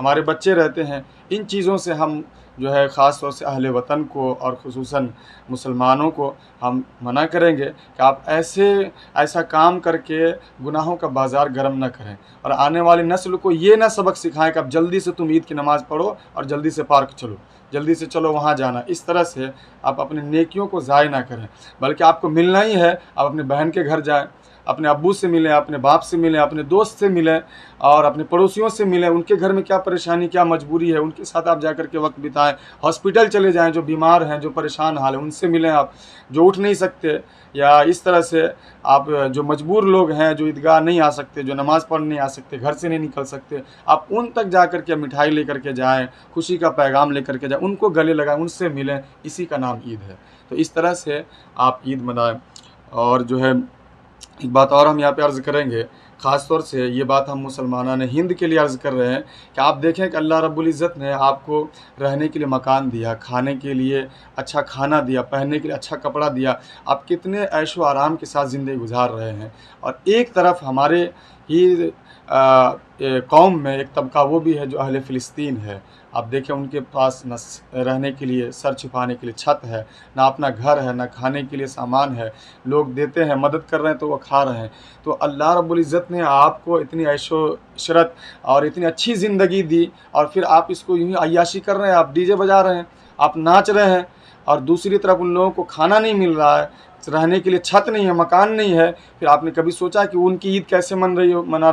ہمارے بچے رہتے ہیں، ان چیزوں سے ہم جو ہے خاص طور سے اہل وطن کو اور خصوصاً مسلمانوں کو ہم منع کریں گے کہ آپ ایسا کام کر کے گناہوں کا بازار گرم نہ کریں، اور آنے والی نسل کو یہ نہ سبق سکھائیں کہ اب جلدی سے تم عید کی نماز پڑھو اور جلدی سے پارک چلو، جلدی سے چلو وہاں جانا۔ اس طرح سے آپ اپنی نیکیوں کو ضائع نہ کریں، بلکہ آپ کو ملنا ہی ہے، آپ اپنے بہن کے گھر جائیں، اپنے ابو سے ملیں، اپنے باپ سے ملیں، اپنے دوست سے ملیں اور اپنے پڑوسیوں سے ملیں، ان کے گھر میں کیا پریشانی کیا مجبوری ہے ان کے ساتھ آپ جا کر کے وقت بتائیں، ہاسپٹل چلے جائیں، جو بیمار ہیں جو پریشان حال ہیں ان سے ملیں، آپ جو اٹھ نہیں سکتے یا اس طرح سے آپ جو مجبور لوگ ہیں جو عیدگاہ نہیں آ سکتے، جو نماز پڑھ نہیں آ سکتے، گھر سے نہیں نکل سکتے، آپ ان تک جا کر کے مٹھائی لے کر کے جائیں، خوشی کا پیغام لے کر کے جائیں، ان کو گلے لگائیں، ان سے ملیں، اسی کا نام عید ہے۔ تو اس طرح سے آپ عید منائیں۔ اور جو ہے ایک بات اور ہم یہاں پہ عرض کریں گے، خاص طور سے یہ بات ہم مسلمانان ہند کے لیے عرض کر رہے ہیں کہ آپ دیکھیں کہ اللہ رب العزت نے آپ کو رہنے کے لیے مکان دیا، کھانے کے لیے اچھا کھانا دیا، پہننے کے لیے اچھا کپڑا دیا، آپ کتنے عیش و آرام کے ساتھ زندگی گزار رہے ہیں، اور ایک طرف ہمارے ہی قوم میں ایک طبقہ وہ بھی ہے جو اہل فلسطین ہے، آپ دیکھیں ان کے پاس نہ رہنے کے لیے سر چھپانے کے لیے چھت ہے، نہ اپنا گھر ہے، نہ کھانے کے لیے سامان ہے، لوگ دیتے ہیں مدد کر رہے ہیں تو وہ کھا رہے ہیں۔ تو اللہ رب العزت نے آپ کو اتنی عیش و عشرت اور اتنی اچھی زندگی دی، اور پھر آپ اس کو یوں ہی عیاشی کر رہے ہیں، آپ ڈی جے بجا رہے ہیں، آپ ناچ رہے ہیں، اور دوسری طرف ان لوگوں کو کھانا نہیں مل رہا ہے، رہنے کے لیے چھت نہیں ہے، مکان نہیں ہے۔ پھر آپ نے کبھی سوچا کہ ان کی عید کیسے منا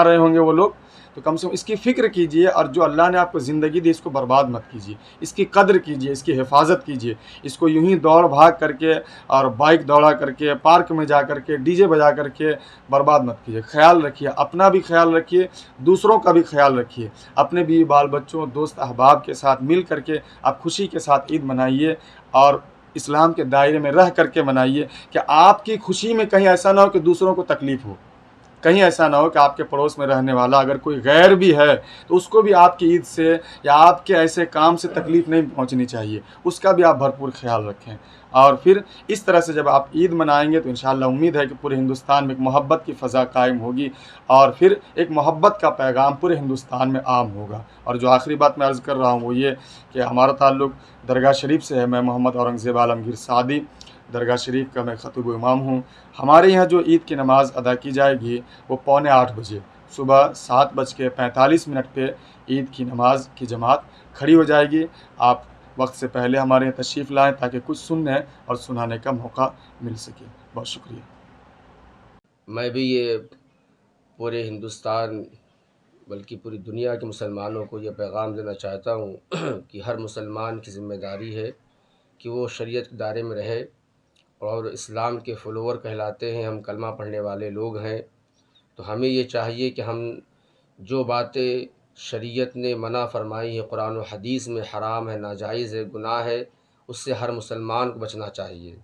رہے ہوں گے وہ لوگ؟ تو کم سے کم اس کی فکر کیجئے، اور جو اللہ نے آپ کو زندگی دی اس کو برباد مت کیجیے، اس کی قدر کیجیے، اس کی حفاظت کیجیے، اس کو یوں ہی دوڑ بھاگ کر کے اور بائک دوڑا کر کے پارک میں جا کر کے ڈی جے بجا کر کے برباد مت کیجیے۔ خیال رکھیے، اپنا بھی خیال رکھیے، دوسروں کا بھی خیال رکھیے، اپنے بھی بال بچوں دوست احباب کے ساتھ مل کر کے آپ خوشی کے ساتھ عید منائیے، اور اسلام کے دائرے میں رہ کر کے منائیے، کہ آپ کی خوشی میں کہیں ایسا نہ ہو کہ دوسروں کو تکلیف ہو، کہیں ایسا نہ ہو کہ آپ کے پڑوس میں رہنے والا اگر کوئی غیر بھی ہے تو اس کو بھی آپ کی عید سے یا آپ کے ایسے کام سے تکلیف نہیں پہنچنی چاہیے، اس کا بھی آپ بھرپور خیال رکھیں۔ اور پھر اس طرح سے جب آپ عید منائیں گے تو انشاءاللہ امید ہے کہ پورے ہندوستان میں ایک محبت کی فضا قائم ہوگی، اور پھر ایک محبت کا پیغام پورے ہندوستان میں عام ہوگا۔ اور جو آخری بات میں عرض کر رہا ہوں وہ یہ کہ ہمارا تعلق درگاہ شریف سے ہے، میں محمد اورنگزیب عالمگیر سعدی درگاہ شریف کا میں خطیب و امام ہوں۔ ہمارے یہاں جو عید کی نماز ادا کی جائے گی وہ 7:45 بجے صبح 7:45 پہ عید کی نماز کی جماعت کھڑی ہو جائے گی۔ آپ وقت سے پہلے ہمارے یہاں تشریف لائیں تاکہ کچھ سننے اور سنانے کا موقع مل سکے۔ بہت شکریہ۔ میں بھی یہ پورے ہندوستان بلکہ پوری دنیا کے مسلمانوں کو یہ پیغام دینا چاہتا ہوں کہ ہر مسلمان کی ذمہ داری ہے کہ وہ شریعت کے دائرے میں رہے، اور اسلام کے فالوور کہلاتے ہیں، ہم کلمہ پڑھنے والے لوگ ہیں، تو ہمیں یہ چاہیے کہ ہم جو باتیں شریعت نے منع فرمائی ہے، قرآن و حدیث میں حرام ہے، ناجائز ہے، گناہ ہے، اس سے ہر مسلمان کو بچنا چاہیے،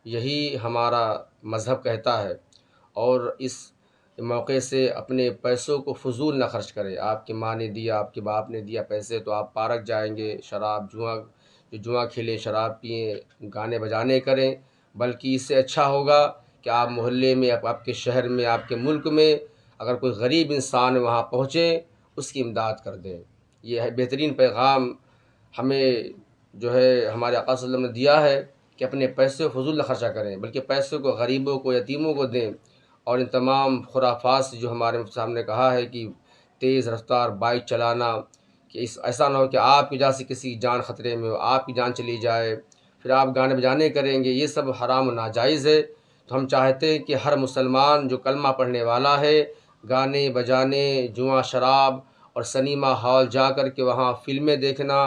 یہی ہمارا مذہب کہتا ہے۔ اور اس موقع سے اپنے پیسوں کو فضول نہ خرچ کریں۔ آپ کی ماں نے دیا، آپ کے باپ نے دیا پیسے تو آپ پارک جائیں گے، جوا کھیلیں، شراب پئیں، گانے بجانے کریں، بلکہ اس سے اچھا ہوگا کہ آپ محلے میں، آپ کے شہر میں، آپ کے ملک میں اگر کوئی غریب انسان وہاں پہنچے اس کی امداد کر دیں۔ یہ ہے بہترین پیغام ہمیں جو ہے ہمارے آقا صلی اللہ علیہ وسلم نے دیا ہے کہ اپنے پیسے فضول نہ خرچہ کریں، بلکہ پیسوں کو غریبوں کو، یتیموں کو دیں۔ اور ان تمام خرافات سے جو ہمارے سامنے کہا ہے کہ تیز رفتار بائک چلانا، کہ ایسا نہ ہو کہ آپ کی وجہ سے کسی کی جان خطرے میں ہو، آپ کی جان چلی جائے، پھر آپ گانے بجانے کریں گے، یہ سب حرام و ناجائز ہے۔ تو ہم چاہتے ہیں کہ ہر مسلمان جو کلمہ پڑھنے والا ہے، گانے بجانے، جوا شراب اور سنیما ہال جا کر کے وہاں فلمیں دیکھنا،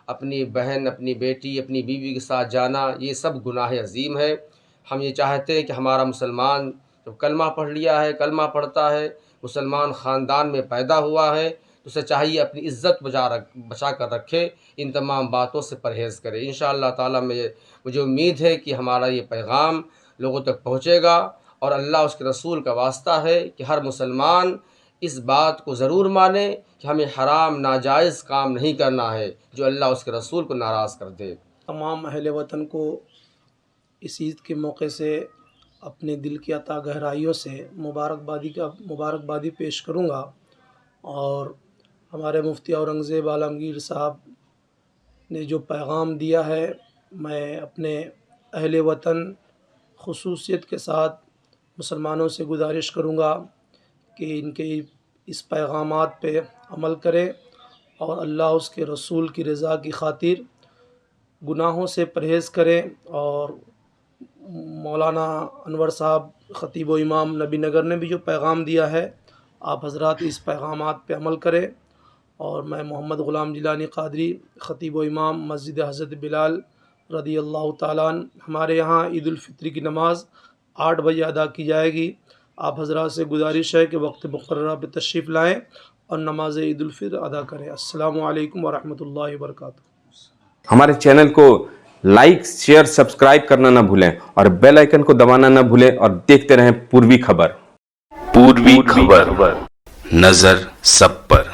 اپنی بہن، اپنی بیٹی، اپنی بیوی کے ساتھ جانا، یہ سب گناہ عظیم ہے۔ ہم یہ چاہتے ہیں کہ ہمارا مسلمان جب کلمہ پڑھ لیا ہے، کلمہ پڑھتا ہے، مسلمان خاندان میں پیدا ہوا ہے، تو اسے چاہیے اپنی عزت بچا کر رکھے، ان تمام باتوں سے پرہیز کرے۔ انشاءاللہ تعالیٰ مجھے امید ہے کہ ہمارا یہ پیغام لوگوں تک پہنچے گا، اور اللہ اس کے رسول کا واسطہ ہے کہ ہر مسلمان اس بات کو ضرور مانے کہ ہمیں حرام ناجائز کام نہیں کرنا ہے جو اللہ اس کے رسول کو ناراض کر دے۔ تمام اہل وطن کو اس عید کے موقع سے اپنے دل کی عطا گہرائیوں سے مبارکبادی پیش کروں گا، اور ہمارے مفتی اورنگزیب عالمگیر صاحب نے جو پیغام دیا ہے، میں اپنے اہل وطن خصوصیت کے ساتھ مسلمانوں سے گزارش کروں گا کہ ان کے اس پیغامات پہ عمل کریں اور اللہ اس کے رسول کی رضا کی خاطر گناہوں سے پرہیز کریں. اور مولانا انور صاحب خطیب و امام نبی نگر نے بھی جو پیغام دیا ہے، آپ حضرات اس پیغامات پہ عمل کریں. اور میں محمد غلام جیلانی قادری خطیب و امام مسجد حضرت بلال رضی اللہ تعالیٰ عنہ، ہمارے یہاں عید الفطر کی نماز 8 بجے ادا کی جائے گی. آپ حضرات سے گزارش ہے کہ وقت مقررہ پہ تشریف لائیں اور نماز عید الفطر ادا کریں. السلام علیکم ورحمۃ اللہ وبرکاتہ. ہمارے چینل کو لائک شیئر سبسکرائب کرنا نہ بھولیں اور بیل آئیکن کو دبانا نہ بھولیں اور دیکھتے رہیں پوروی خبر. پوروی خبر، نظر سب پر.